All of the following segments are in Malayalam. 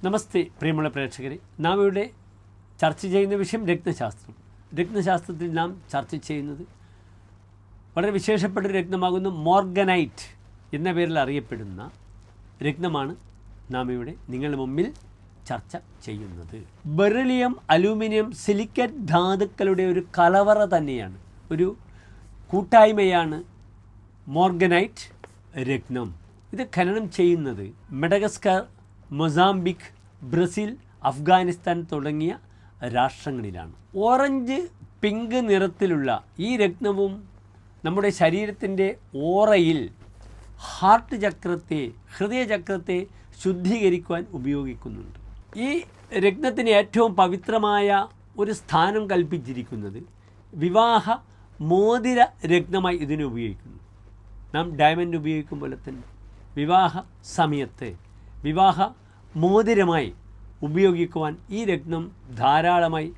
നമസ്തേ പ്രിയമുള്ള പ്രേക്ഷകരെ, നാം ഇവിടെ ചർച്ച ചെയ്യുന്ന വിഷയം രത്നശാസ്ത്രം. രത്നശാസ്ത്രത്തിൽ നാം ചർച്ച ചെയ്യുന്നത് വളരെ വിശേഷപ്പെട്ട ഒരു രത്നമാകുന്ന മോർഗനൈറ്റ് എന്ന പേരിൽ അറിയപ്പെടുന്ന രത്നമാണ് നാം ഇവിടെ നിങ്ങളുടെ മുമ്പിൽ ചർച്ച ചെയ്യുന്നത്. ബെറിലിയം, അലൂമിനിയം, സിലിക്കറ്റ് ധാതുക്കളുടെ ഒരു കലവറ തന്നെയാണ്, ഒരു കൂട്ടായ്മയാണ് മോർഗനൈറ്റ് രത്നം. ഇത് ഖനനം ചെയ്യുന്നത് മഡഗസ്കർ, മൊസാംബിക്, ബ്രസീൽ, അഫ്ഗാനിസ്ഥാൻ തുടങ്ങിയ രാഷ്ട്രങ്ങളിലാണ്. ഓറഞ്ച് പിങ്ക് നിറത്തിലുള്ള ഈ രത്നവും നമ്മുടെ ശരീരത്തിൻ്റെ ഓറയിൽ ഹാർട്ട് ചക്രത്തെ, ഹൃദയചക്രത്തെ ശുദ്ധീകരിക്കുവാൻ ഉപയോഗിക്കുന്നുണ്ട്. ഈ രത്നത്തിന് ഏറ്റവും പവിത്രമായ ഒരു സ്ഥാനം കൽപ്പിച്ചിരിക്കുന്നത് വിവാഹ മോതിര രത്നമായി ഇതിനെ ഉപയോഗിക്കുന്നു. നാം ഡയമണ്ട് ഉപയോഗിക്കും പോലെ തന്നെ വിവാഹ സമയത്ത് വിവാഹ മോതിരമായി ഉപയോഗിക്കുവാൻ ഈ രത്നം ധാരാളമായി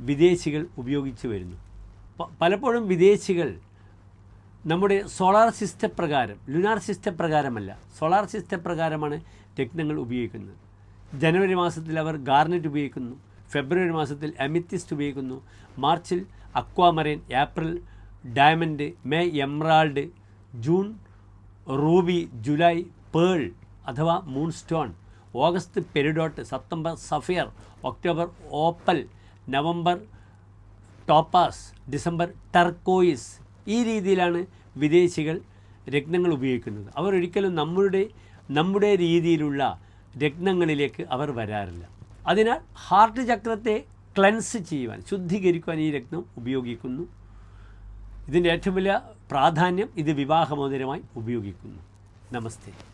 വിദേശികൾ ഉപയോഗിച്ചു വരുന്നു. പലപ്പോഴും വിദേശികൾ നമ്മുടെ സോളാർ സിസ്റ്റം പ്രകാരം, ലുനാർ സിസ്റ്റം പ്രകാരമല്ല, സോളാർ സിസ്റ്റം പ്രകാരമാണ് രത്നങ്ങൾ ഉപയോഗിക്കുന്നത്. ജനുവരി മാസത്തിൽ അവർ ഗാർനറ്റ് ഉപയോഗിക്കുന്നു, ഫെബ്രുവരി മാസത്തിൽ അമിത്തിസ്റ്റ് ഉപയോഗിക്കുന്നു, മാർച്ചിൽ aquamarine, April diamond, May emerald, June ruby, July pearl അഥവാ moon stone, August peridot, September sapphire, October opal, November topaz, December turquoise. ഈ രീതിയിലാണ് വിദേശികൾ രത്നങ്ങൾ ഉപയോഗിക്കുന്നത്. അവർ ഒരിക്കലും നമ്മുടെ രീതിയിലുള്ള രത്നങ്ങളിലേക്ക് അവർ വരാറില്ല. അതിനാൽ ഹാർട്ട് ചക്രത്തെ ക്ലെൻസ് ചെയ്യുവാൻ, ശുദ്ധീകരിക്കുവാൻ ഈ രത്നം ഉപയോഗിക്കുന്നു. ഇതിൻ്റെ ഏറ്റവും വലിയ പ്രാധാന്യം ഇത് വിവാഹമോതിരമായി ഉപയോഗിക്കുന്നു. നമസ്തേ.